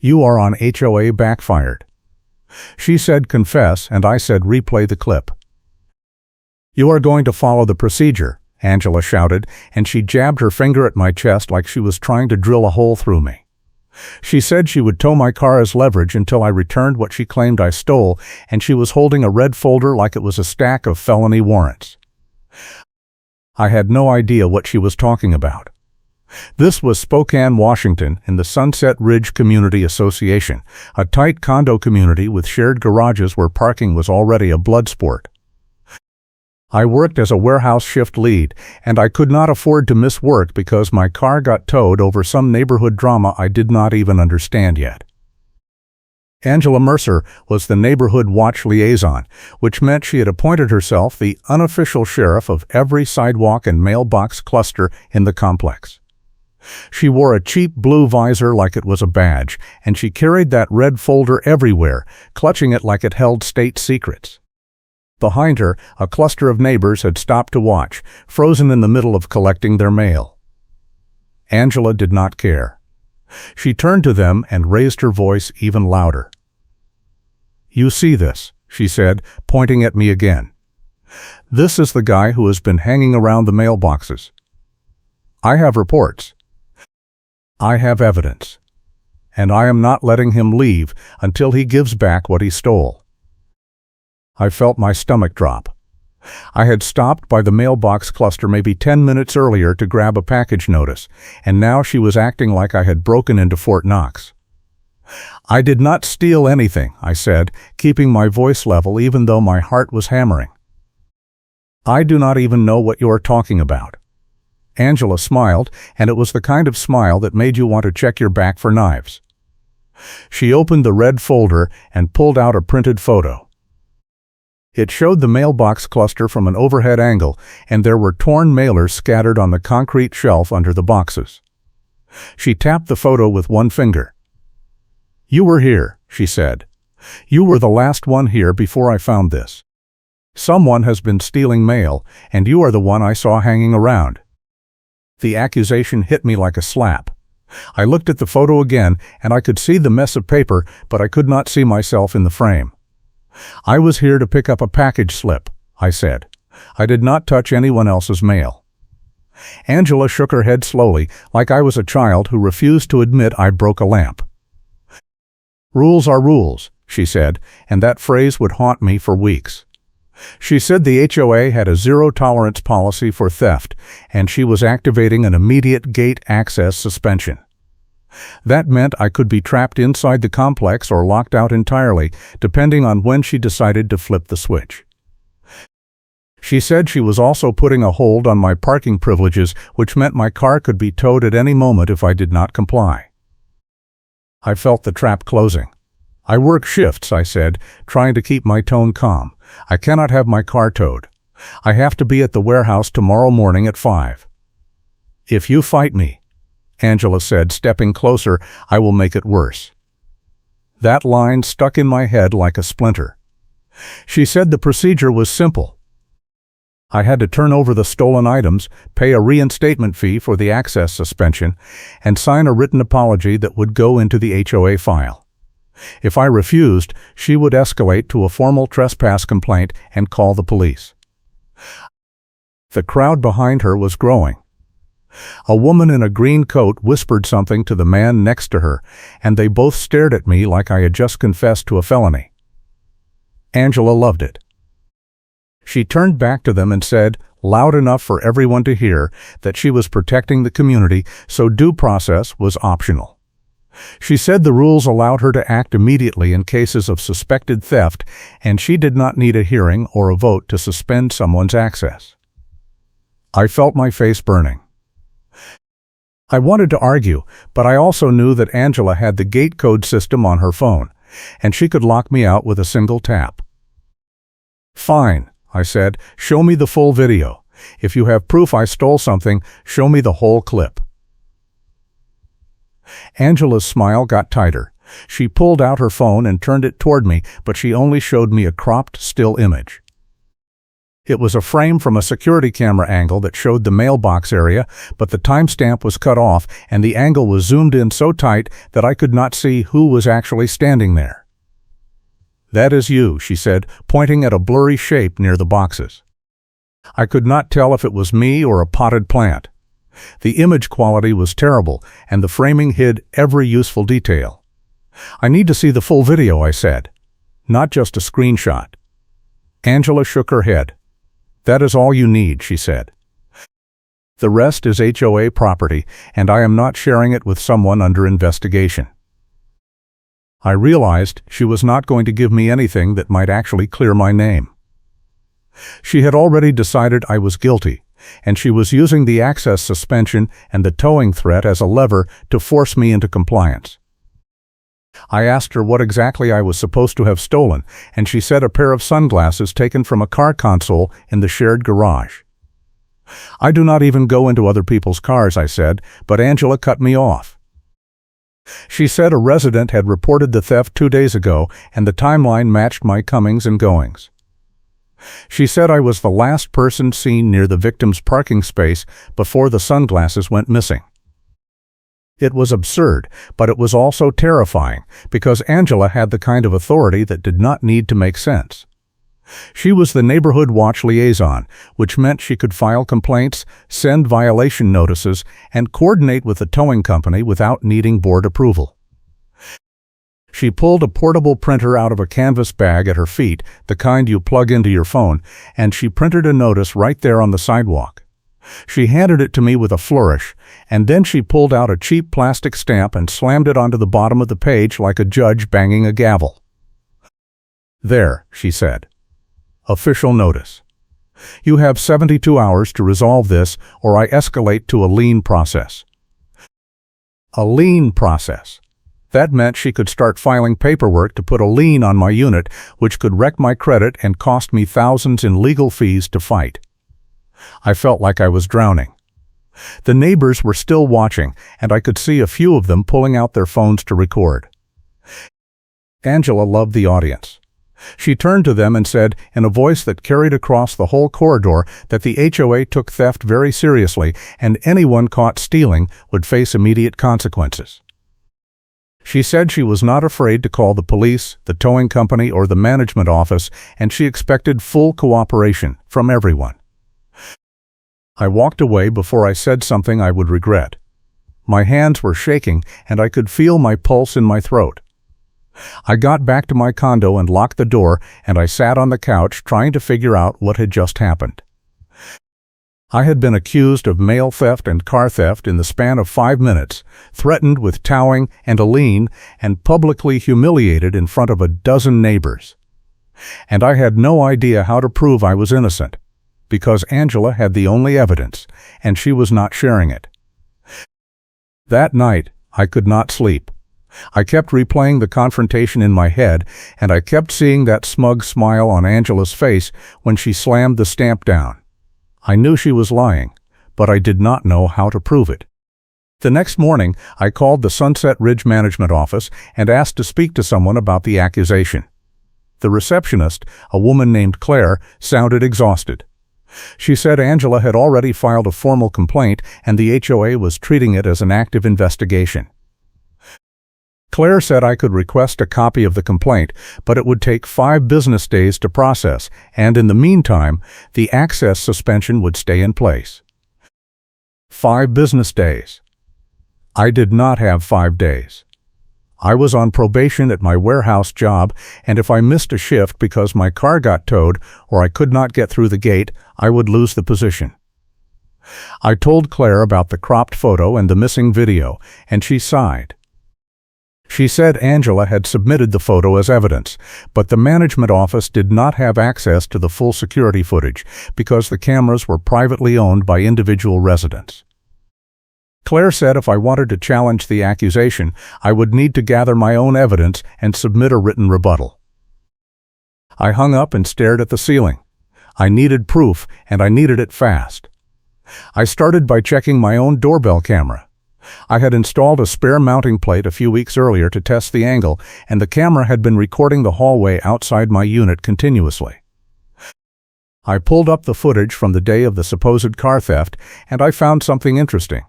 You are on HOA backfired. She said confess, and I said replay the clip. You are going to follow the procedure, Angela shouted, and she jabbed her finger at my chest like she was trying to drill a hole through me. She said she would tow my car as leverage until I returned what she claimed I stole, and she was holding a red folder like it was a stack of felony warrants. I had no idea what she was talking about. This was Spokane, Washington, in the Sunset Ridge Community Association, a tight condo community with shared garages where parking was already a blood sport. I worked as a warehouse shift lead, and I could not afford to miss work because my car got towed over some neighborhood drama I did not even understand yet. Angela Mercer was the neighborhood watch liaison, which meant she had appointed herself the unofficial sheriff of every sidewalk and mailbox cluster in the complex. She wore a cheap blue visor like it was a badge, and she carried that red folder everywhere, clutching it like it held state secrets. Behind her, a cluster of neighbors had stopped to watch, frozen in the middle of collecting their mail. Angela did not care. She turned to them and raised her voice even louder. You see this, she said, pointing at me again. This is the guy who has been hanging around the mailboxes. I have reports. I have evidence. And I am not letting him leave until he gives back what he stole. I felt my stomach drop. I had stopped by the mailbox cluster maybe 10 minutes earlier to grab a package notice, and now she was acting like I had broken into Fort Knox. I did not steal anything, I said, keeping my voice level even though my heart was hammering. I do not even know what you are talking about. Angela smiled, and it was the kind of smile that made you want to check your back for knives. She opened the red folder and pulled out a printed photo. It showed the mailbox cluster from an overhead angle, and there were torn mailers scattered on the concrete shelf under the boxes. She tapped the photo with one finger. You were here, she said. You were the last one here before I found this. Someone has been stealing mail, and you are the one I saw hanging around. The accusation hit me like a slap. I looked at the photo again, and I could see the mess of paper, but I could not see myself in the frame. I was here to pick up a package slip, I said. I did not touch anyone else's mail. Angela shook her head slowly, like I was a child who refused to admit I broke a lamp. Rules are rules, she said, and that phrase would haunt me for weeks. She said the HOA had a zero-tolerance policy for theft, and she was activating an immediate gate access suspension. That meant I could be trapped inside the complex or locked out entirely, depending on when she decided to flip the switch. She said she was also putting a hold on my parking privileges, which meant my car could be towed at any moment if I did not comply. I felt the trap closing. I work shifts, I said, trying to keep my tone calm. I cannot have my car towed. I have to be at the warehouse tomorrow morning at 5. If you fight me, Angela said, stepping closer, I will make it worse. That line stuck in my head like a splinter. She said the procedure was simple. I had to turn over the stolen items, pay a reinstatement fee for the access suspension, and sign a written apology that would go into the HOA file. If I refused, she would escalate to a formal trespass complaint and call the police. The crowd behind her was growing. A woman in a green coat whispered something to the man next to her, and they both stared at me like I had just confessed to a felony. Angela loved it. She turned back to them and said, loud enough for everyone to hear, that she was protecting the community, so due process was optional. She said the rules allowed her to act immediately in cases of suspected theft, and she did not need a hearing or a vote to suspend someone's access. I felt my face burning. I wanted to argue, but I also knew that Angela had the gate code system on her phone, and she could lock me out with a single tap. Fine, I said, show me the full video. If you have proof I stole something, show me the whole clip. Angela's smile got tighter. She pulled out her phone and turned it toward me, but she only showed me a cropped, still image. It was a frame from a security camera angle that showed the mailbox area, but the timestamp was cut off and the angle was zoomed in so tight that I could not see who was actually standing there. "That is you," she said, pointing at a blurry shape near the boxes. I could not tell if it was me or a potted plant. The image quality was terrible, and the framing hid every useful detail. "I need to see the full video," I said, "not just a screenshot." Angela shook her head. "That is all you need," she said. "The rest is HOA property, and I am not sharing it with someone under investigation." I realized she was not going to give me anything that might actually clear my name. She had already decided I was guilty, and she was using the access suspension and the towing threat as a lever to force me into compliance. I asked her what exactly I was supposed to have stolen, and she said a pair of sunglasses taken from a car console in the shared garage. "I do not even go into other people's cars," I said, but Angela cut me off. She said a resident had reported the theft 2 days ago, and the timeline matched my comings and goings. She said I was the last person seen near the victim's parking space before the sunglasses went missing. It was absurd, but it was also terrifying, because Angela had the kind of authority that did not need to make sense. She was the neighborhood watch liaison, which meant she could file complaints, send violation notices, and coordinate with the towing company without needing board approval. She pulled a portable printer out of a canvas bag at her feet, the kind you plug into your phone, and she printed a notice right there on the sidewalk. She handed it to me with a flourish, and then she pulled out a cheap plastic stamp and slammed it onto the bottom of the page like a judge banging a gavel. "There," she said. "Official notice. You have 72 hours to resolve this, or I escalate to a lien process." A lien process. That meant she could start filing paperwork to put a lien on my unit, which could wreck my credit and cost me thousands in legal fees to fight. I felt like I was drowning. The neighbors were still watching, and I could see a few of them pulling out their phones to record. Angela loved the audience. She turned to them and said, in a voice that carried across the whole corridor, that the HOA took theft very seriously, and anyone caught stealing would face immediate consequences. She said she was not afraid to call the police, the towing company, or the management office, and she expected full cooperation from everyone. I walked away before I said something I would regret. My hands were shaking, and I could feel my pulse in my throat. I got back to my condo and locked the door, and I sat on the couch trying to figure out what had just happened. I had been accused of mail theft and car theft in the span of 5 minutes, threatened with towing and a lien, and publicly humiliated in front of a dozen neighbors. And I had no idea how to prove I was innocent, because Angela had the only evidence, and she was not sharing it. That night, I could not sleep. I kept replaying the confrontation in my head, and I kept seeing that smug smile on Angela's face when she slammed the stamp down. I knew she was lying, but I did not know how to prove it. The next morning, I called the Sunset Ridge Management Office and asked to speak to someone about the accusation. The receptionist, a woman named Claire, sounded exhausted. She said Angela had already filed a formal complaint and the HOA was treating it as an active investigation. Claire said I could request a copy of the complaint, but it would take 5 business days to process, and in the meantime, the access suspension would stay in place. 5 business days. I did not have 5 days. I was on probation at my warehouse job, and if I missed a shift because my car got towed or I could not get through the gate, I would lose the position. I told Claire about the cropped photo and the missing video, and she sighed. She said Angela had submitted the photo as evidence, but the management office did not have access to the full security footage because the cameras were privately owned by individual residents. Claire said if I wanted to challenge the accusation, I would need to gather my own evidence and submit a written rebuttal. I hung up and stared at the ceiling. I needed proof, and I needed it fast. I started by checking my own doorbell camera. I had installed a spare mounting plate a few weeks earlier to test the angle, and the camera had been recording the hallway outside my unit continuously. I pulled up the footage from the day of the supposed car theft, and I found something interesting.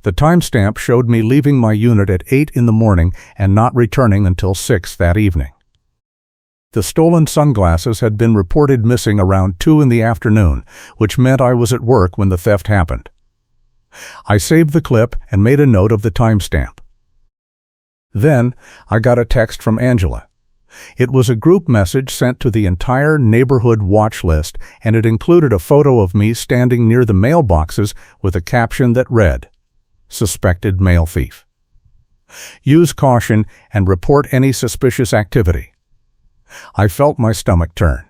The timestamp showed me leaving my unit at 8 in the morning and not returning until 6 that evening. The stolen sunglasses had been reported missing around 2 in the afternoon, which meant I was at work when the theft happened. I saved the clip and made a note of the timestamp. Then, I got a text from Angela. It was a group message sent to the entire neighborhood watch list, and it included a photo of me standing near the mailboxes with a caption that read, "Suspected mail thief. Use caution and report any suspicious activity." I felt my stomach turn.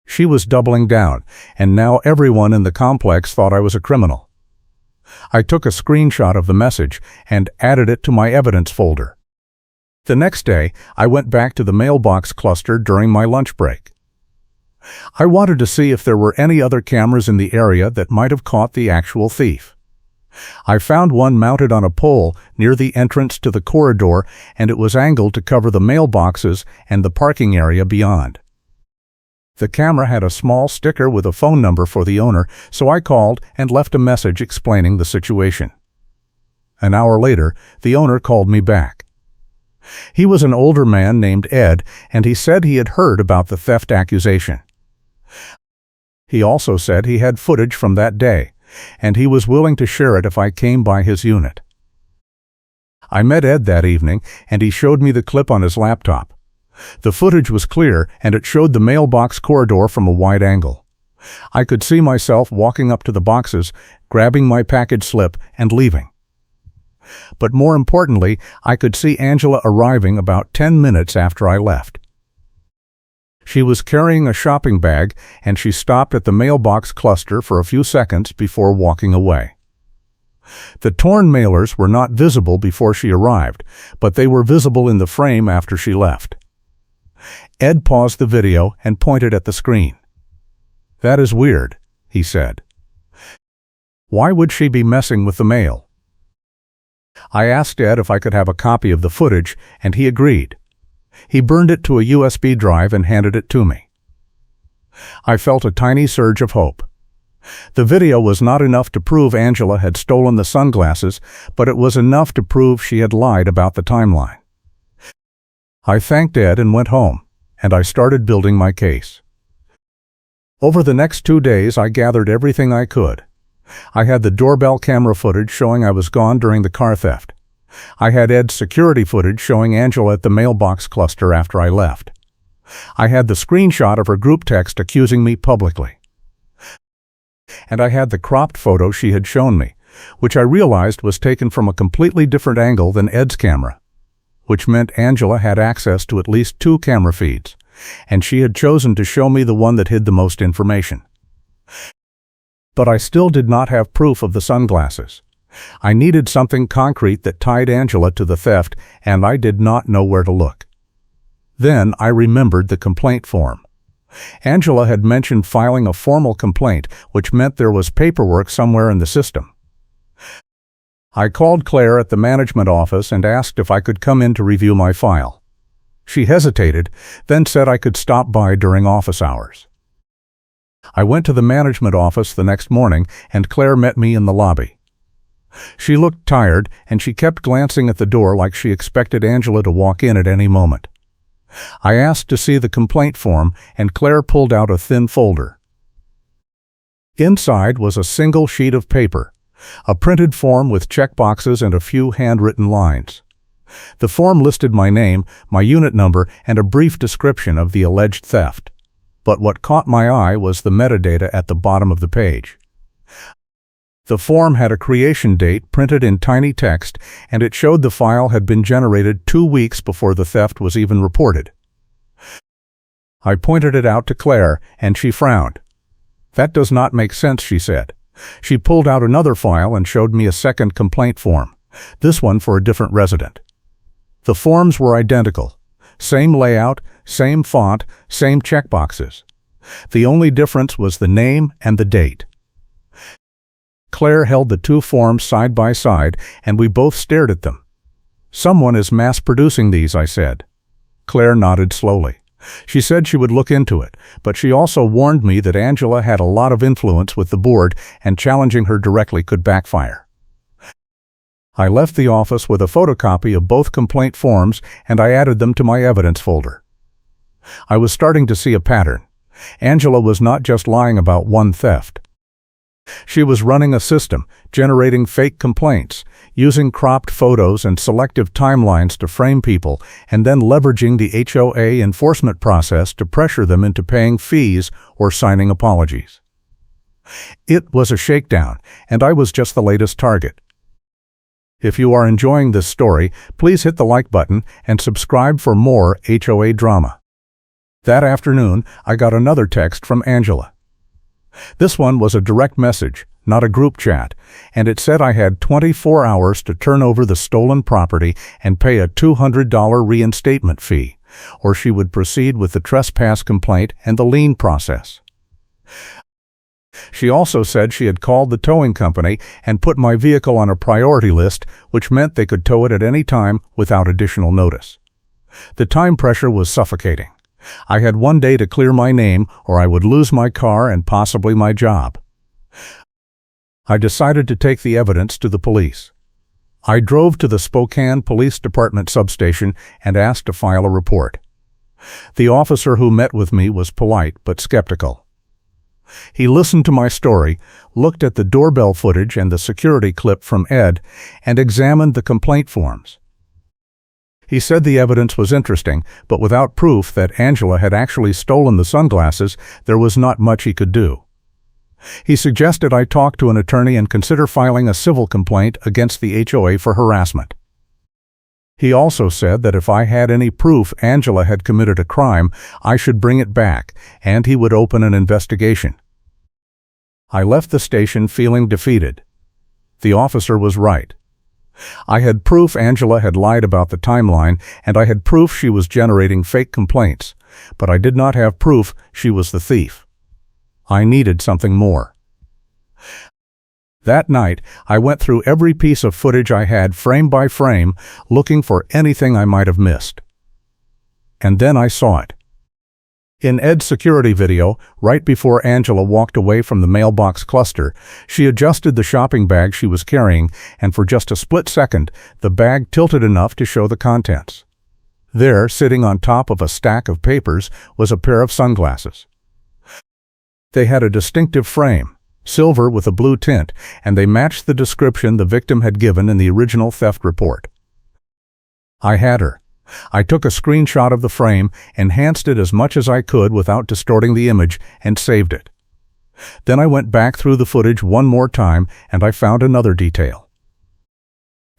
She was doubling down, and now everyone in the complex thought I was a criminal. I took a screenshot of the message and added it to my evidence folder. The next day, I went back to the mailbox cluster during my lunch break. I wanted to see if there were any other cameras in the area that might have caught the actual thief. I found one mounted on a pole near the entrance to the corridor, and it was angled to cover the mailboxes and the parking area beyond. The camera had a small sticker with a phone number for the owner, so I called and left a message explaining the situation. An hour later, the owner called me back. He was an older man named Ed, and he said he had heard about the theft accusation. He also said he had footage from that day, and he was willing to share it if I came by his unit. I met Ed that evening, and he showed me the clip on his laptop. The footage was clear, and it showed the mailbox corridor from a wide angle. I could see myself walking up to the boxes, grabbing my package slip, and leaving. But more importantly, I could see Angela arriving about 10 minutes after I left. She was carrying a shopping bag, and she stopped at the mailbox cluster for a few seconds before walking away. The torn mailers were not visible before she arrived, but they were visible in the frame after she left. Ed paused the video and pointed at the screen. "That is weird," he said. "Why would she be messing with the mail?" I asked Ed if I could have a copy of the footage, and he agreed. He burned it to a USB drive and handed it to me. I felt a tiny surge of hope. The video was not enough to prove Angela had stolen the sunglasses, but it was enough to prove she had lied about the timeline. I thanked Ed and went home, and I started building my case. Over the next 2 days, I gathered everything I could. I had the doorbell camera footage showing I was gone during the car theft. I had Ed's security footage showing Angela at the mailbox cluster after I left. I had the screenshot of her group text accusing me publicly. And I had the cropped photo she had shown me, which I realized was taken from a completely different angle than Ed's camera, which meant Angela had access to at least 2 camera feeds, and she had chosen to show me the one that hid the most information. But I still did not have proof of the sunglasses. I needed something concrete that tied Angela to the theft, and I did not know where to look. Then I remembered the complaint form. Angela had mentioned filing a formal complaint, which meant there was paperwork somewhere in the system. I called Claire at the management office and asked if I could come in to review my file. She hesitated, then said I could stop by during office hours. I went to the management office the next morning, and Claire met me in the lobby. She looked tired, and she kept glancing at the door like she expected Angela to walk in at any moment. I asked to see the complaint form, and Claire pulled out a thin folder. Inside was a single sheet of paper, a printed form with checkboxes and a few handwritten lines. The form listed my name, my unit number, and a brief description of the alleged theft. But what caught my eye was the metadata at the bottom of the page. The form had a creation date printed in tiny text, and it showed the file had been generated 2 weeks before the theft was even reported. I pointed it out to Claire, and she frowned. "That does not make sense," she said. She pulled out another file and showed me a second complaint form, this one for a different resident. The forms were identical. Same layout, same font, same checkboxes. The only difference was the name and the date. Claire held the 2 forms side by side, and we both stared at them. "Someone is mass-producing these," I said. Claire nodded slowly. She said she would look into it, but she also warned me that Angela had a lot of influence with the board and challenging her directly could backfire. I left the office with a photocopy of both complaint forms and I added them to my evidence folder. I was starting to see a pattern. Angela was not just lying about one theft. She was running a system, generating fake complaints, using cropped photos and selective timelines to frame people, and then leveraging the HOA enforcement process to pressure them into paying fees or signing apologies. It was a shakedown, and I was just the latest target. If you are enjoying this story, please hit the like button and subscribe for more HOA drama. That afternoon, I got another text from Angela. This one was a direct message, not a group chat, and it said I had 24 hours to turn over the stolen property and pay a $200 reinstatement fee, or she would proceed with the trespass complaint and the lien process. She also said she had called the towing company and put my vehicle on a priority list, which meant they could tow it at any time without additional notice. The time pressure was suffocating. I had one day to clear my name or I would lose my car and possibly my job. I decided to take the evidence to the police. I drove to the Spokane Police Department substation and asked to file a report. The officer who met with me was polite but skeptical. He listened to my story, looked at the doorbell footage and the security clip from Ed, and examined the complaint forms. He said the evidence was interesting, but without proof that Angela had actually stolen the sunglasses, there was not much he could do. He suggested I talk to an attorney and consider filing a civil complaint against the HOA for harassment. He also said that if I had any proof Angela had committed a crime, I should bring it back, and he would open an investigation. I left the station feeling defeated. The officer was right. I had proof Angela had lied about the timeline, and I had proof she was generating fake complaints, but I did not have proof she was the thief. I needed something more. That night, I went through every piece of footage I had frame by frame, looking for anything I might have missed. And then I saw it. In Ed's security video, right before Angela walked away from the mailbox cluster, she adjusted the shopping bag she was carrying, and for just a split second, the bag tilted enough to show the contents. There, sitting on top of a stack of papers, was a pair of sunglasses. They had a distinctive frame, silver with a blue tint, and they matched the description the victim had given in the original theft report. I had her. I took a screenshot of the frame, enhanced it as much as I could without distorting the image, and saved it. Then I went back through the footage one more time, and I found another detail.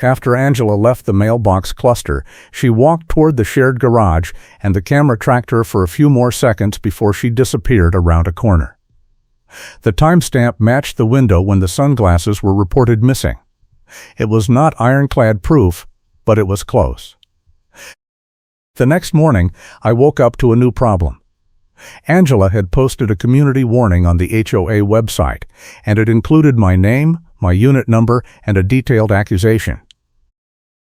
After Angela left the mailbox cluster, she walked toward the shared garage, and the camera tracked her for a few more seconds before she disappeared around a corner. The timestamp matched the window when the sunglasses were reported missing. It was not ironclad proof, but it was close. The next morning, I woke up to a new problem. Angela had posted a community warning on the HOA website, and it included my name, my unit number, and a detailed accusation.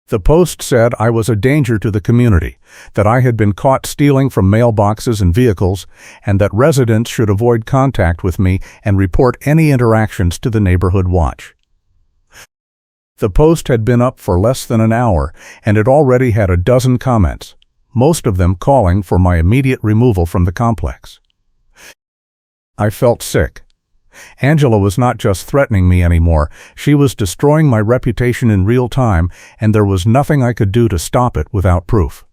The post said I was a danger to the community, that I had been caught stealing from mailboxes and vehicles, and that residents should avoid contact with me and report any interactions to the neighborhood watch. The post had been up for less than an hour, and it already had a dozen comments, most of them calling for my immediate removal from the complex. I felt sick. Angela was not just threatening me anymore, she was destroying my reputation in real time, and there was nothing I could do to stop it without proof.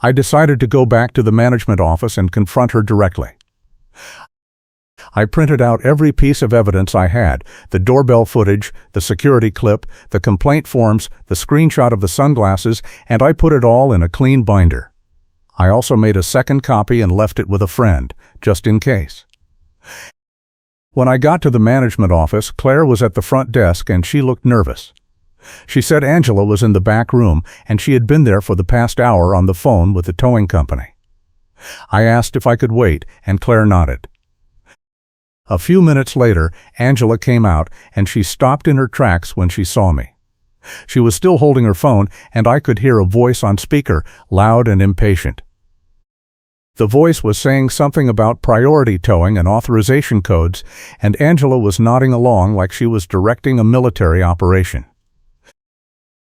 I decided to go back to the management office and confront her directly. I printed out every piece of evidence I had, the doorbell footage, the security clip, the complaint forms, the screenshot of the sunglasses, and I put it all in a clean binder. I also made a second copy and left it with a friend, just in case. When I got to the management office, Claire was at the front desk and she looked nervous. She said Angela was in the back room and she had been there for the past hour on the phone with the towing company. I asked if I could wait, and Claire nodded. A few minutes later, Angela came out, and she stopped in her tracks when she saw me. She was still holding her phone, and I could hear a voice on speaker, loud and impatient. The voice was saying something about priority towing and authorization codes, and Angela was nodding along like she was directing a military operation.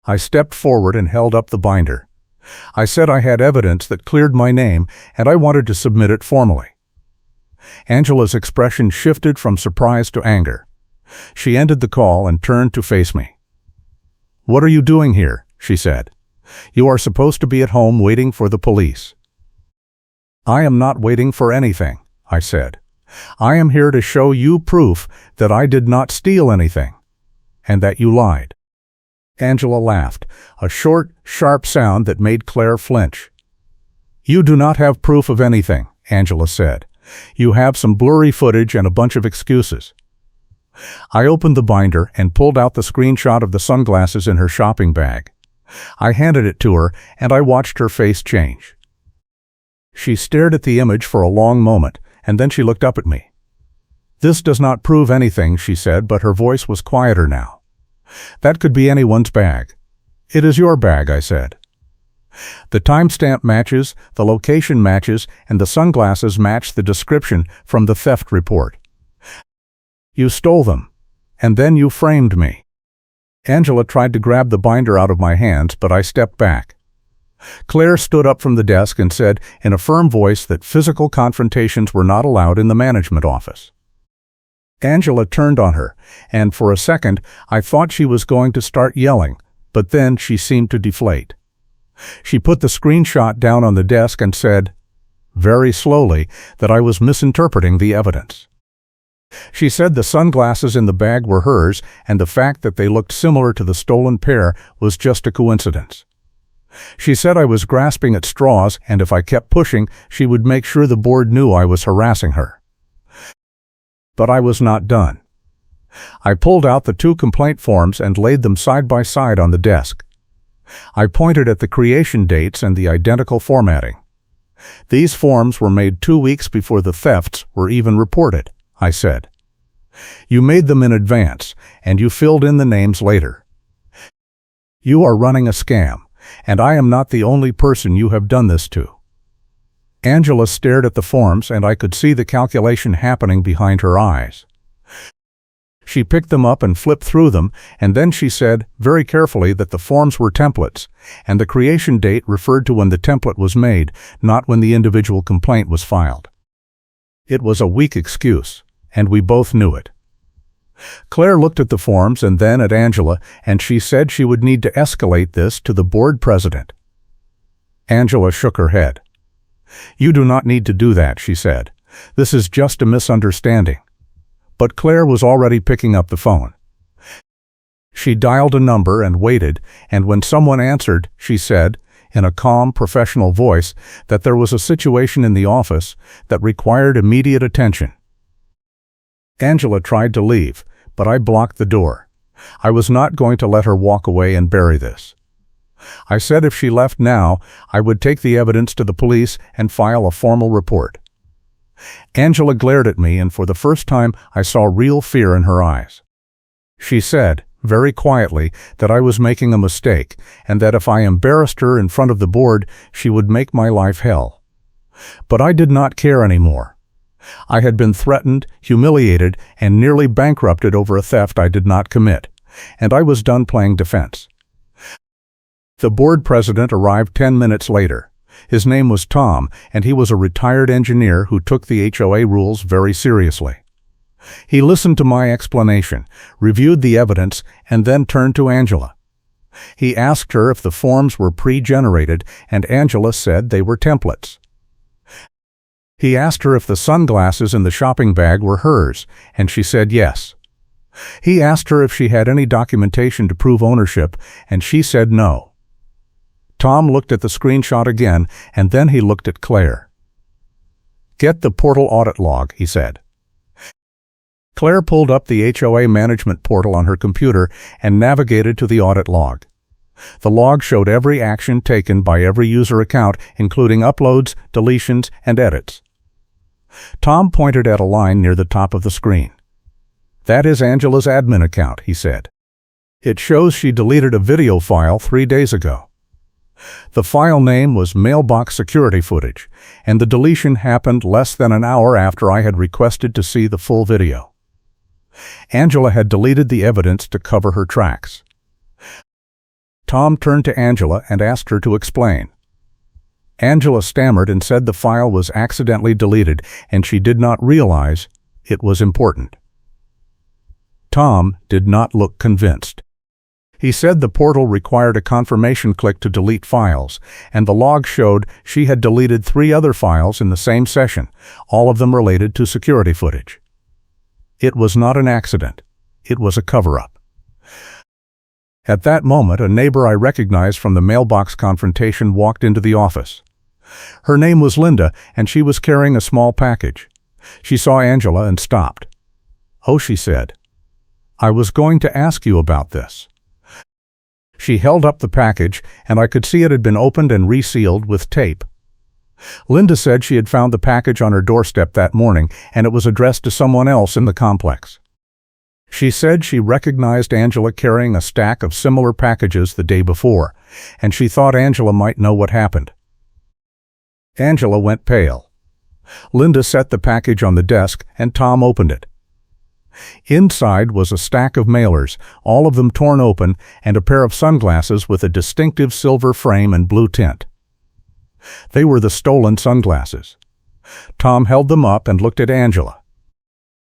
I stepped forward and held up the binder. I said I had evidence that cleared my name, and I wanted to submit it formally. Angela's expression shifted from surprise to anger. She ended the call and turned to face me. "What are you doing here?" she said. "You are supposed to be at home waiting for the police." "I am not waiting for anything," I said. "I am here to show you proof that I did not steal anything, and that you lied." Angela laughed, a short, sharp sound that made Claire flinch. "You do not have proof of anything," Angela said. "You have some blurry footage and a bunch of excuses." I opened the binder and pulled out the screenshot of the sunglasses in her shopping bag. I handed it to her, and I watched her face change. She stared at the image for a long moment, and then she looked up at me. "This does not prove anything," she said, but her voice was quieter now. "That could be anyone's bag." "It is your bag," I said. "The timestamp matches, the location matches, and the sunglasses match the description from the theft report. You stole them, and then you framed me." Angela tried to grab the binder out of my hands, but I stepped back. Claire stood up from the desk and said in a firm voice that physical confrontations were not allowed in the management office. Angela turned on her, and for a second I thought she was going to start yelling, but then she seemed to deflate. She put the screenshot down on the desk and said, very slowly, that I was misinterpreting the evidence. She said the sunglasses in the bag were hers, and the fact that they looked similar to the stolen pair was just a coincidence. She said I was grasping at straws, and if I kept pushing, she would make sure the board knew I was harassing her. But I was not done. I pulled out the 2 complaint forms and laid them side by side on the desk. I pointed at the creation dates and the identical formatting. "These forms were made 2 weeks before the thefts were even reported," I said. "You made them in advance, and you filled in the names later. You are running a scam, and I am not the only person you have done this to." Angela stared at the forms, and I could see the calculation happening behind her eyes. She picked them up and flipped through them, and then she said very carefully that the forms were templates, and the creation date referred to when the template was made, not when the individual complaint was filed. It was a weak excuse, and we both knew it. Claire looked at the forms and then at Angela, and she said she would need to escalate this to the board president. Angela shook her head. "You do not need to do that," she said. "This is just a misunderstanding." But Claire was already picking up the phone. She dialed a number and waited, and when someone answered, she said, in a calm, professional voice, that there was a situation in the office that required immediate attention. Angela tried to leave, but I blocked the door. I was not going to let her walk away and bury this. I said if she left now, I would take the evidence to the police and file a formal report. Angela glared at me, and for the first time I saw real fear in her eyes. She said, very quietly, that I was making a mistake, and that if I embarrassed her in front of the board, she would make my life hell. But I did not care anymore. I had been threatened, humiliated, and nearly bankrupted over a theft I did not commit, and I was done playing defense. The board president arrived 10 minutes later. His name was Tom, and he was a retired engineer who took the HOA rules very seriously. He listened to my explanation, reviewed the evidence, and then turned to Angela. He asked her if the forms were pre-generated, and Angela said they were templates. He asked her if the sunglasses in the shopping bag were hers, and she said yes. He asked her if she had any documentation to prove ownership, and she said no. Tom looked at the screenshot again, and then he looked at Claire. "Get the portal audit log," he said. Claire pulled up the HOA management portal on her computer and navigated to the audit log. The log showed every action taken by every user account, including uploads, deletions, and edits. Tom pointed at a line near the top of the screen. "That is Angela's admin account," he said. "It shows she deleted a video file 3 days ago." The file name was Mailbox Security Footage, and the deletion happened less than an hour after I had requested to see the full video. Angela had deleted the evidence to cover her tracks. Tom turned to Angela and asked her to explain. Angela stammered and said the file was accidentally deleted and she did not realize it was important. Tom did not look convinced. He said the portal required a confirmation click to delete files, and the log showed she had deleted 3 other files in the same session, all of them related to security footage. It was not an accident. It was a cover-up. At that moment, a neighbor I recognized from the mailbox confrontation walked into the office. Her name was Linda, and she was carrying a small package. She saw Angela and stopped. "Oh," she said, "I was going to ask you about this." She held up the package, and I could see it had been opened and resealed with tape. Linda said she had found the package on her doorstep that morning, and it was addressed to someone else in the complex. She said she recognized Angela carrying a stack of similar packages the day before, and she thought Angela might know what happened. Angela went pale. Linda set the package on the desk, and Tom opened it. Inside was a stack of mailers, all of them torn open, and a pair of sunglasses with a distinctive silver frame and blue tint. They were the stolen sunglasses. Tom held them up and looked at Angela.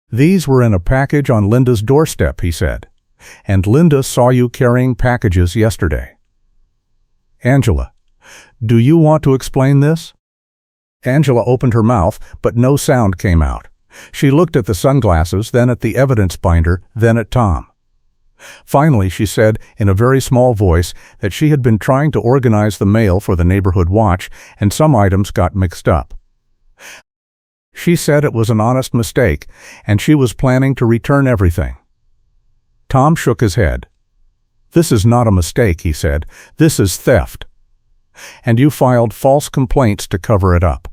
"These were in a package on Linda's doorstep," he said, "and Linda saw you carrying packages yesterday." "Angela, do you want to explain this?" Angela opened her mouth, but no sound came out. She looked at the sunglasses, then at the evidence binder, then at Tom. Finally, she said, in a very small voice, that she had been trying to organize the mail for the neighborhood watch, and some items got mixed up. She said it was an honest mistake, and she was planning to return everything. Tom shook his head. "This is not a mistake," he said. "This is theft. And you filed false complaints to cover it up."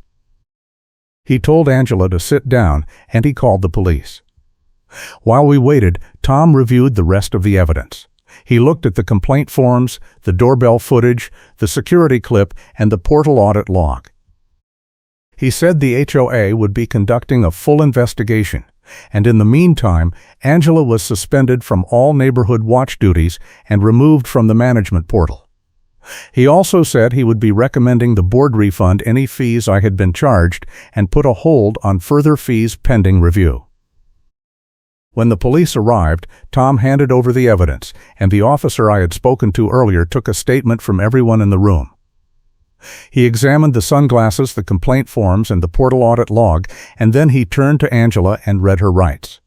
He told Angela to sit down, and he called the police. While we waited, Tom reviewed the rest of the evidence. He looked at the complaint forms, the doorbell footage, the security clip, and the portal audit log. He said the HOA would be conducting a full investigation, and in the meantime, Angela was suspended from all neighborhood watch duties and removed from the management portal. He also said he would be recommending the board refund any fees I had been charged and put a hold on further fees pending review. When the police arrived, Tom handed over the evidence, and the officer I had spoken to earlier took a statement from everyone in the room. He examined the sunglasses, the complaint forms, and the portal audit log, and then he turned to Angela and read her rights.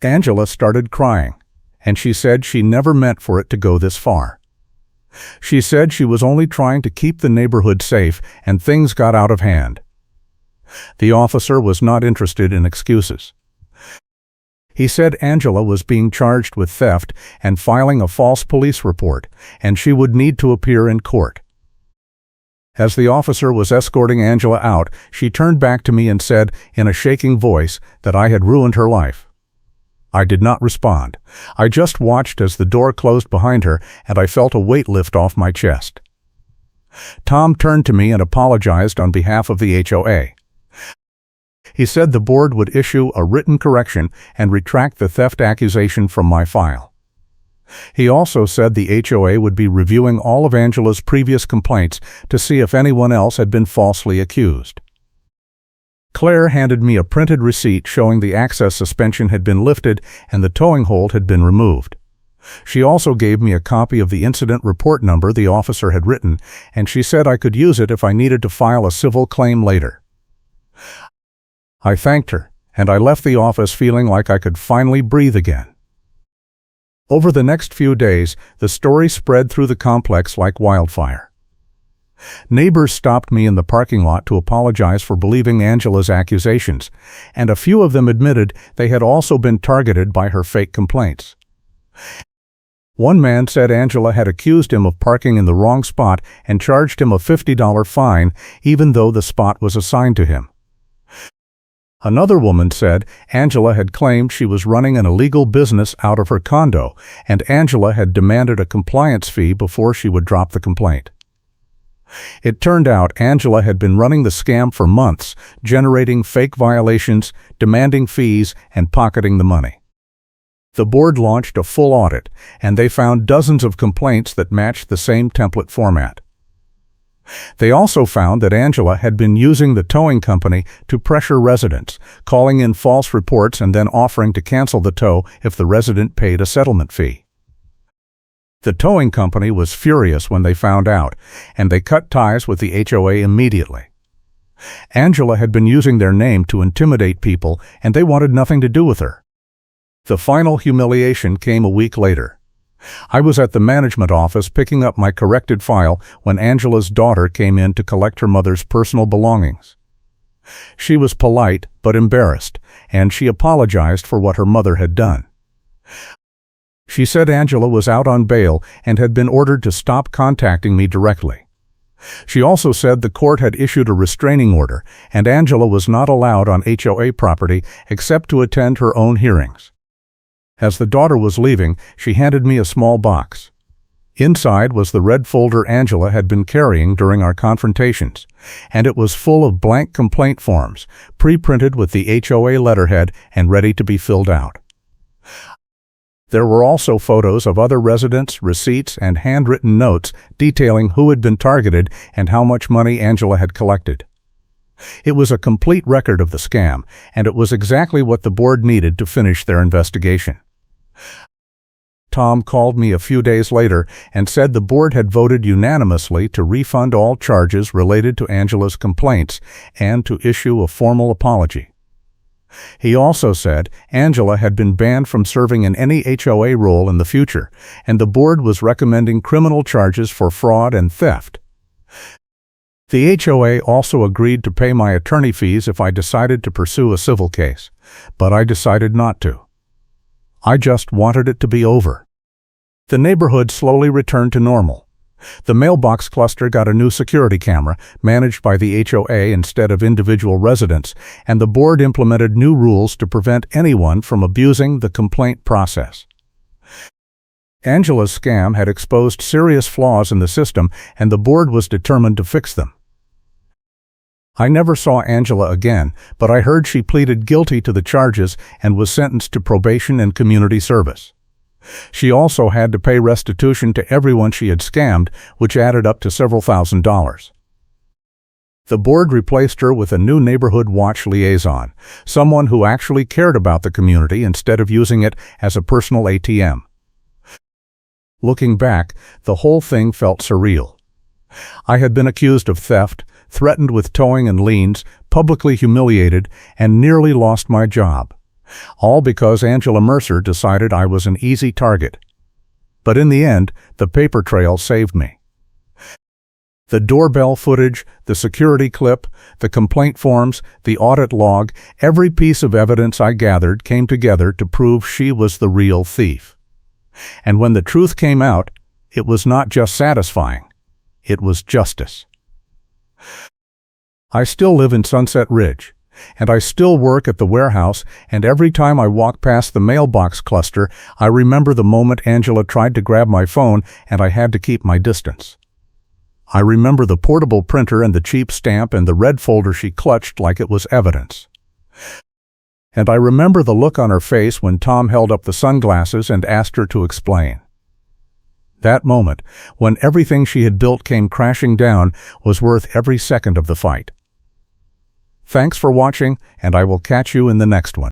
Angela started crying, and she said she never meant for it to go this far. She said she was only trying to keep the neighborhood safe, and things got out of hand. The officer was not interested in excuses. He said Angela was being charged with theft and filing a false police report, and she would need to appear in court. As the officer was escorting Angela out, she turned back to me and said, in a shaking voice, that I had ruined her life. I did not respond. I just watched as the door closed behind her, and I felt a weight lift off my chest. Tom turned to me and apologized on behalf of the HOA. He said the board would issue a written correction and retract the theft accusation from my file. He also said the HOA would be reviewing all of Angela's previous complaints to see if anyone else had been falsely accused. Claire handed me a printed receipt showing the access suspension had been lifted and the towing hold had been removed. She also gave me a copy of the incident report number the officer had written, and she said I could use it if I needed to file a civil claim later. I thanked her, and I left the office feeling like I could finally breathe again. Over the next few days, the story spread through the complex like wildfire. Neighbors stopped me in the parking lot to apologize for believing Angela's accusations, and a few of them admitted they had also been targeted by her fake complaints. One man said Angela had accused him of parking in the wrong spot and charged him a $50 fine, even though the spot was assigned to him. Another woman said Angela had claimed she was running an illegal business out of her condo, and Angela had demanded a compliance fee before she would drop the complaint. It turned out Angela had been running the scam for months, generating fake violations, demanding fees, and pocketing the money. The board launched a full audit, and they found dozens of complaints that matched the same template format. They also found that Angela had been using the towing company to pressure residents, calling in false reports and then offering to cancel the tow if the resident paid a settlement fee. The towing company was furious when they found out, and they cut ties with the HOA immediately. Angela had been using their name to intimidate people, and they wanted nothing to do with her. The final humiliation came a week later. I was at the management office picking up my corrected file when Angela's daughter came in to collect her mother's personal belongings. She was polite but embarrassed, and she apologized for what her mother had done. She said Angela was out on bail and had been ordered to stop contacting me directly. She also said the court had issued a restraining order, and Angela was not allowed on HOA property except to attend her own hearings. As the daughter was leaving, she handed me a small box. Inside was the red folder Angela had been carrying during our confrontations, and it was full of blank complaint forms, pre-printed with the HOA letterhead and ready to be filled out. There were also photos of other residents, receipts, and handwritten notes detailing who had been targeted and how much money Angela had collected. It was a complete record of the scam, and it was exactly what the board needed to finish their investigation. Tom called me a few days later and said the board had voted unanimously to refund all charges related to Angela's complaints and to issue a formal apology. He also said Angela had been banned from serving in any HOA role in the future, and the board was recommending criminal charges for fraud and theft. The HOA also agreed to pay my attorney fees if I decided to pursue a civil case, but I decided not to. I just wanted it to be over. The neighborhood slowly returned to normal. The mailbox cluster got a new security camera, managed by the HOA instead of individual residents, and the board implemented new rules to prevent anyone from abusing the complaint process. Angela's scam had exposed serious flaws in the system, and the board was determined to fix them. I never saw Angela again, but I heard she pleaded guilty to the charges and was sentenced to probation and community service. She also had to pay restitution to everyone she had scammed, which added up to several $1,000s. The board replaced her with a new neighborhood watch liaison, someone who actually cared about the community instead of using it as a personal ATM. Looking back, the whole thing felt surreal. I had been accused of theft, threatened with towing and liens, publicly humiliated, and nearly lost my job. All because Angela Mercer decided I was an easy target. But in the end, the paper trail saved me. The doorbell footage, the security clip, the complaint forms, the audit log, every piece of evidence I gathered came together to prove she was the real thief. And when the truth came out, it was not just satisfying, it was justice. I still live in Sunset Ridge, and I still work at the warehouse, and every time I walk past the mailbox cluster, I remember the moment Angela tried to grab my phone and I had to keep my distance. I remember the portable printer and the cheap stamp and the red folder she clutched like it was evidence. And I remember the look on her face when Tom held up the sunglasses and asked her to explain. That moment, when everything she had built came crashing down, was worth every second of the fight. Thanks for watching, and I will catch you in the next one.